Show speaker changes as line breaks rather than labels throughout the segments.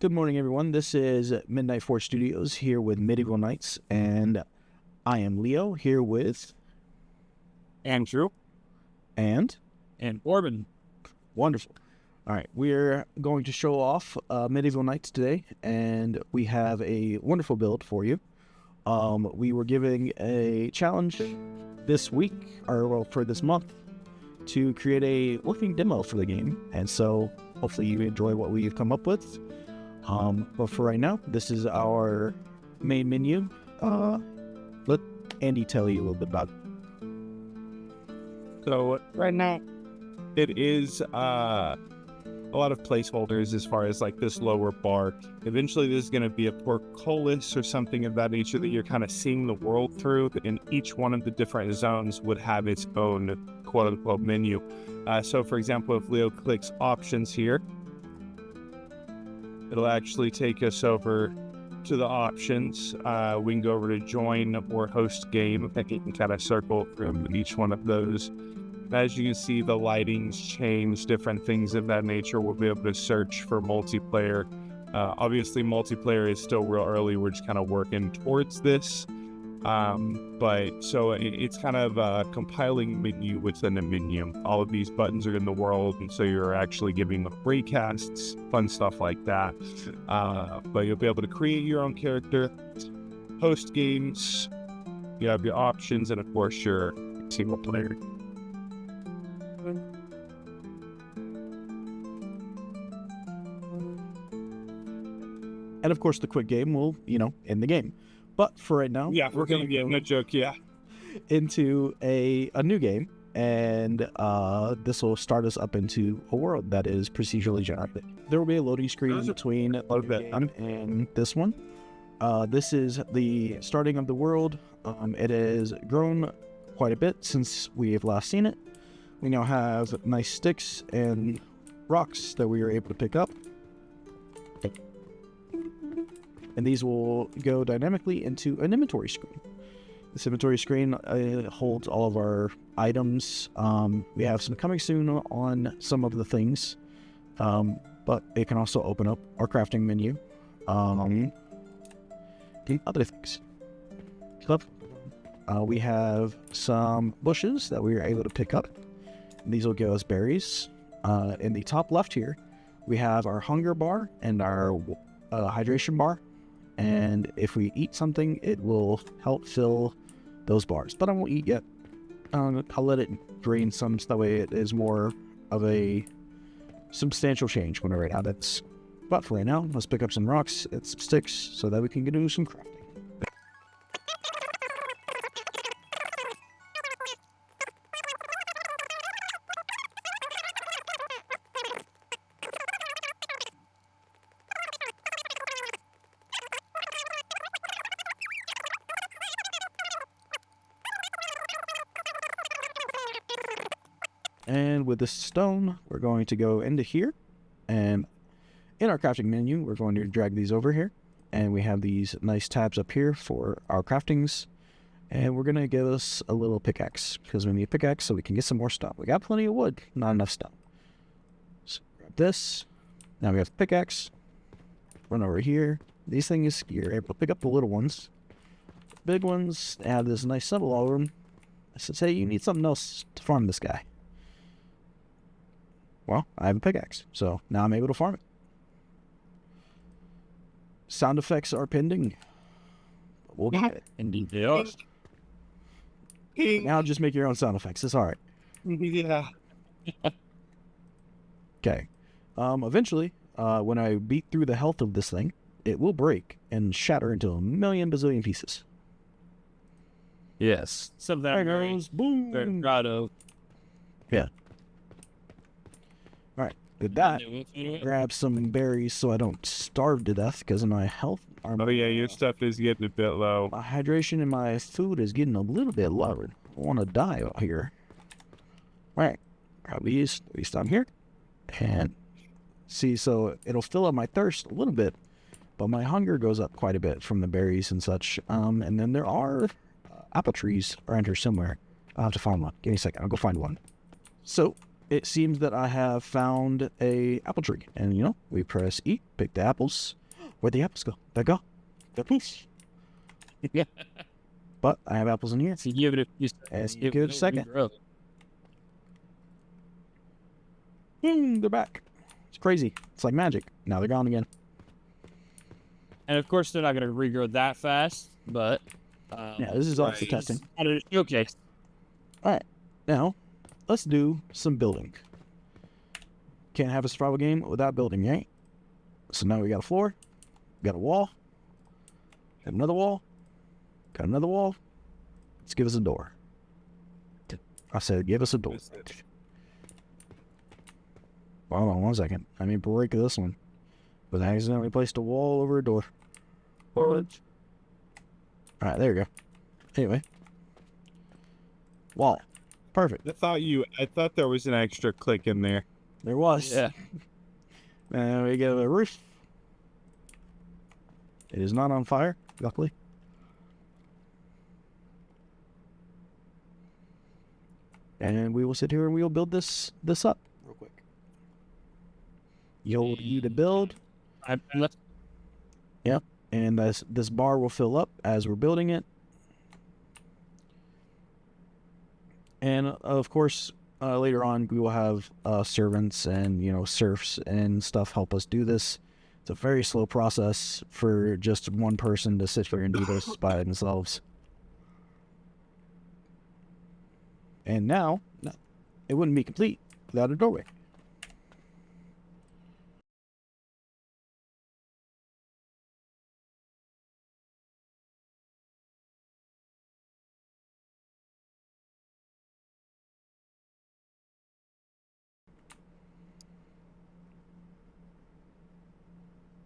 Good morning, everyone. This is Midnight Forge Studios here with Medieval Knights, and I am Leo here with
Andrew
and
Orban.
Wonderful. All right, we're going to show off Medieval Knights today, and we have a wonderful build for you. We were giving a challenge this week, or well, for this month, to create a working demo for the game, and so hopefully you enjoy what we've come up with. But for right now, this is our main menu. Let Andy tell you a little bit about it.
So right now, it is a lot of placeholders as far as like this lower bar. Eventually, this is going to be a portcullis or something of that nature that you're kind of seeing the world through, and each one of the different zones would have its own quote-unquote menu. So for example, if Leo clicks options here, it'll actually take us over to the options. We can go over to join or host game. I think you can kind of circle from each one of those. As you can see, the lighting's changed, different things of that nature. We'll be able to search for multiplayer. Obviously, multiplayer is still real early. We're just kind of working towards this. But so it's kind of a compiling menu within a menu. All of these buttons are in the world, and so you're actually giving them recasts, fun stuff like that. But you'll be able to create your own character, host games, you have your options, and of course your single player.
And of course, the quick game will, end the game. But for right now,
Yeah, we're going to get no joke, yeah.
into a new game, and this will start us up into a world that is procedurally generated. There will be a loading screen between the game and this one. This is the starting of the world. It has grown quite a bit since we have last seen it. We now have nice sticks and rocks that we are able to pick up. And these will go dynamically into an inventory screen. This inventory screen holds all of our items. We have some coming soon on some of the things, but it can also open up our crafting menu and other things. We have some bushes that we are able to pick up. These will give us berries. In the top left here, we have our hunger bar and our hydration bar. And if we eat something, it will help fill those bars. But I won't eat yet. I'll let it drain some, so that way it is more of a substantial change whenever it happens. But for right now, let's pick up some rocks and some sticks so that we can do some crafting. And with this stone, we're going to go into here, and in our crafting menu, we're going to drag these over here, and we have these nice tabs up here for our craftings, and we're going to give us a little pickaxe, because we need a pickaxe so we can get some more stuff. We got plenty of wood, not enough stuff. So grab this. Now we have the pickaxe. Run over here. These things, you're able to pick up the little ones. The big ones, they have this nice symbol all over them. I said, hey, you need something else to farm this guy. Well, I have a pickaxe, so now I'm able to farm it. Sound effects are pending. We'll get it.
Indeed, they are.
Now just make your own sound effects. It's all right.
Yeah.
Okay. Eventually, when I beat through the health of this thing, it will break and shatter into a million bazillion pieces.
Yes. So that goes boom. Very proud of.
Yeah. All right. With that, grab some berries so I don't starve to death because my health.
Oh yeah, your stuff is getting a bit low.
My hydration and my food is getting a little bit lower. I want to die out here. All right. Grab these down here. And see, so it'll fill up my thirst a little bit, but my hunger goes up quite a bit from the berries and such. And then there are apple trees around here somewhere. I'll have to find one. Give me a second. I'll go find one. So it seems that I have found a apple tree. And, you know, we press E, pick the apples. Where'd the apples go? They go. They're poof.
Yeah.
But I have apples in here.
So give it a few seconds.
Let's give it a second.
Regrow.
They're back. It's crazy. It's like magic. Now they're gone again.
And of course, they're not going to regrow that fast, but
Yeah, this is also testing.
Okay.
All right. Now, let's do some building. Can't have a survival game without building, right? So now we got a floor. We got a wall. Got another wall. Got another wall. Let's give us a door. I said, give us a door. Hold on 1 second. I mean, break this one. But I accidentally placed a wall over a door. Alright, there you go. Anyway. Wall. Perfect.
I thought there was an extra click in there.
There was.
Yeah.
And we get a roof. It is not on fire, luckily. And we will sit here and we will build this up real quick. Hold U to build. Yep. And this bar will fill up as we're building it. And of course, later on we will have servants and, you know, serfs and stuff help us do this. It's a very slow process for just one person to sit here and do this by themselves. And now, it wouldn't be complete without a doorway.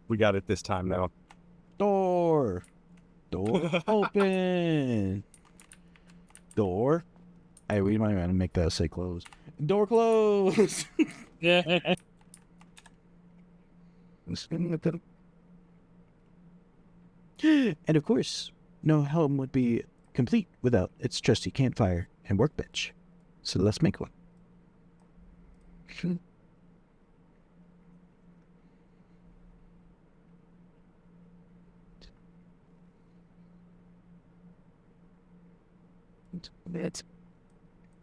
We got it this time now.
Door. Door open. Door. Hey, we might want to make that say close. Door closed.
Yeah.
And of course, no home would be complete without its trusty campfire and workbench. So let's make one.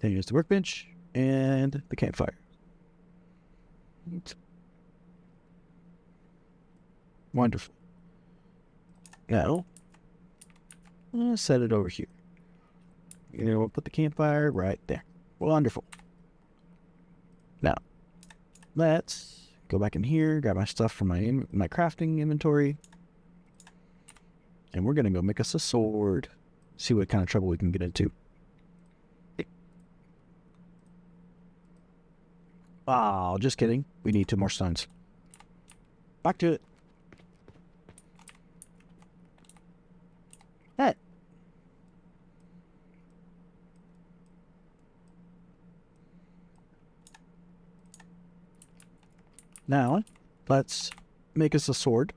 There's the workbench and the campfire. Wonderful. Now, let's set it over here. You know, we'll put the campfire right there. Wonderful. Now, let's go back in here, grab my stuff from my crafting inventory, and we're gonna go make us a sword. See what kind of trouble we can get into. Oh, just kidding. We need 2 more stones. Back to it. Hey. Now, let's make us a sword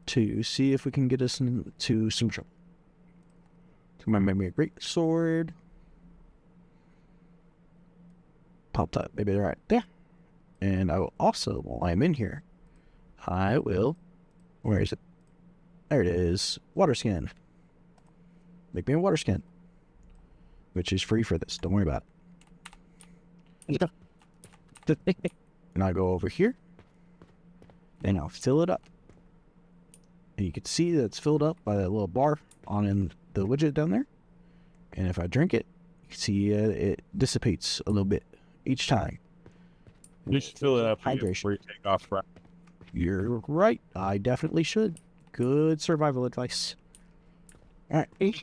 to see if we can get us into some trouble. So my maybe a great sword. Popped up, maybe right there. And I will also, while I'm in here, I will, where is it? There it is, water skin. Make me a water skin, which is free for this. Don't worry about it. And I'll go over here, and I'll fill it up. And you can see that it's filled up by that little bar on in the widget down there. And if I drink it, you can see it dissipates a little bit each time.
You should fill it up
Hydration.
before you take off. Right?
You're right. I definitely should. Good survival advice. All right. Let's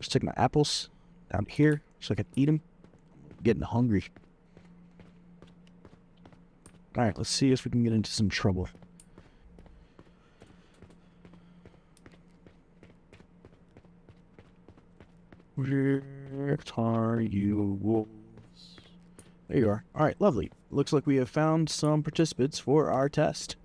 take my apples down here so I can eat them. I'm getting hungry. All right. Let's see if we can get into some trouble. Where are you, wolves? There you are. All right, lovely. Looks like we have found some participants for our test.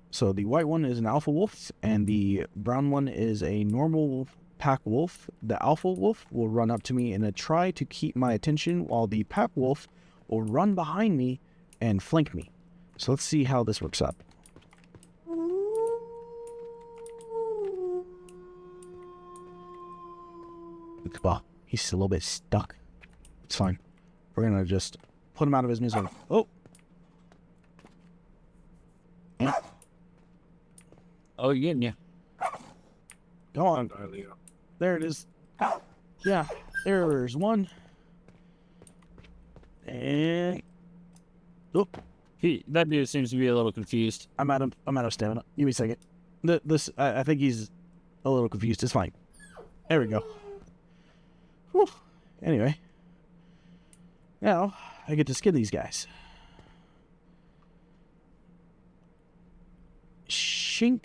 So the white one is an alpha wolf, and the brown one is a normal pack wolf, the alpha wolf, will run up to me and try to keep my attention, while the pack wolf will run behind me and flank me. So let's see how this works out. Well, he's a little bit stuck. It's fine. We're gonna just put him out of his misery. Oh! Yeah.
Oh, you're getting you.
Go on. There it is. Yeah, there's one. And
That dude seems to be a little confused.
I'm out of stamina. Give me a second. I think he's a little confused. It's fine. There we go. Whew. Anyway, now I get to skin these guys. Shink.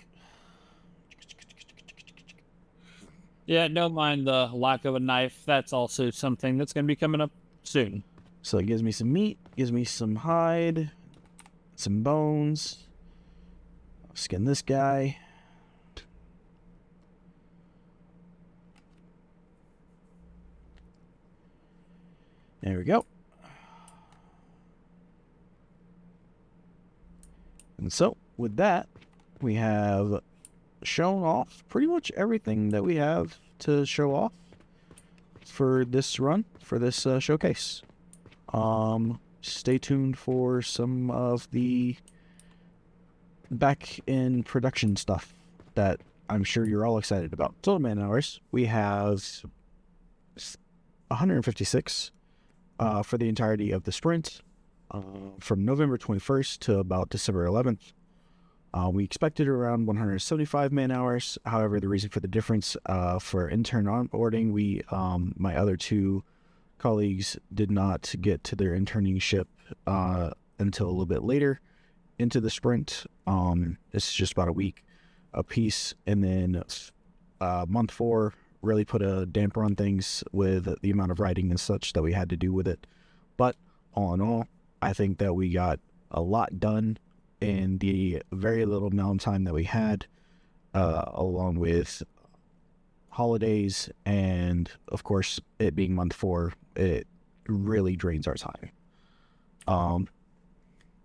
Yeah, don't mind the lack of a knife. That's also something that's going to be coming up soon.
So it gives me some meat, gives me some hide, some bones. I'll skin this guy. There we go. And so, with that, we have shown off pretty much everything that we have to show off for this run, for this showcase. Stay tuned for some of the back in production stuff that I'm sure you're all excited about. Total man hours, we have 156 for the entirety of the sprint, from November 21st to about December 11th. We expected around 175 man hours. However, the reason for the difference, for intern onboarding, my other two colleagues did not get to their internship until a little bit later into the sprint. It's just about a week a piece, and then month 4 really put a damper on things with the amount of writing and such that we had to do with it. But all in all, I think that we got a lot done in the very little amount of time that we had, along with holidays, and of course it being month 4, it really drains our time.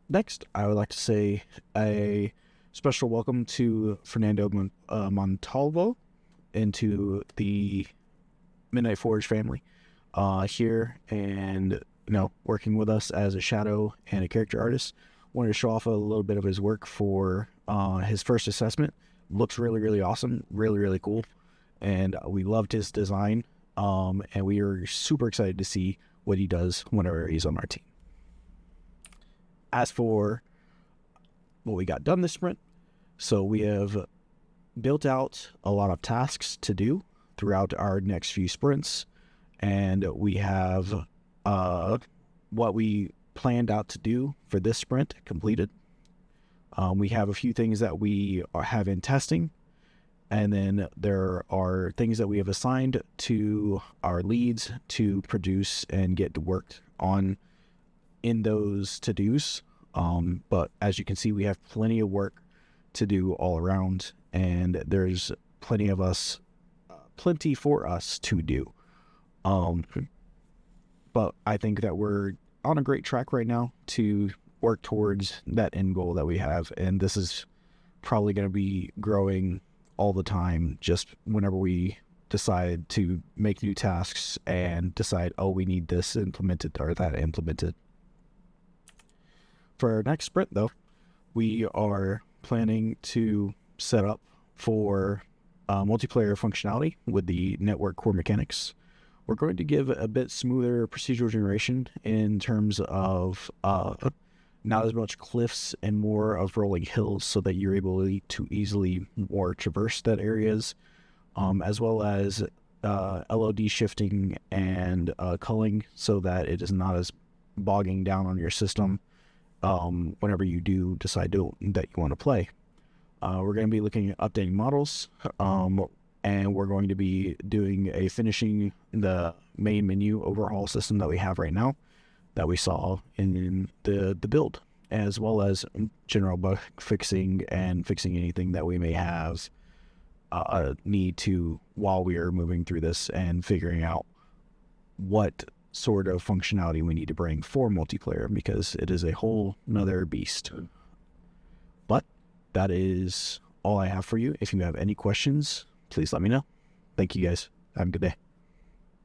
Next, I would like to say a special welcome to Fernando Montalvo into the Midnight Forge family here, and working with us as a shadow and a character artist. Wanted to show off a little bit of his work for his first assessment. Looks really, really awesome, really, really cool, and we loved his design, and we are super excited to see what he does whenever he's on our team. As for what we got done this sprint, so we have built out a lot of tasks to do throughout our next few sprints, and we have what we planned out to do for this sprint completed. We have a few things that we have in testing, and then there are things that we have assigned to our leads to produce and get worked on in those to-dos. But as you can see, we have plenty of work to do all around, and there's plenty for us to do. But I think that we're on a great track right now to work towards that end goal that we have, and this is probably going to be growing all the time, just whenever we decide to make new tasks and decide, oh, we need this implemented or that implemented. For our next sprint, though, we are planning to set up for multiplayer functionality with the network core mechanics. We're going to give a bit smoother procedural generation in terms of not as much cliffs and more of rolling hills, so that you're able to easily more traverse that areas, as well as LOD shifting and culling, so that it is not as bogging down on your system whenever you do decide that you want to play. We're going to be looking at updating models, and we're going to be doing a finishing the main menu overhaul system that we have right now that we saw in the build, as well as general bug fixing and fixing anything that we may have need to, while we are moving through this and figuring out what sort of functionality we need to bring for multiplayer, because it is a whole nother beast. But that is all I have for you. If you have any questions, please let me know. Thank you guys. Have a good day.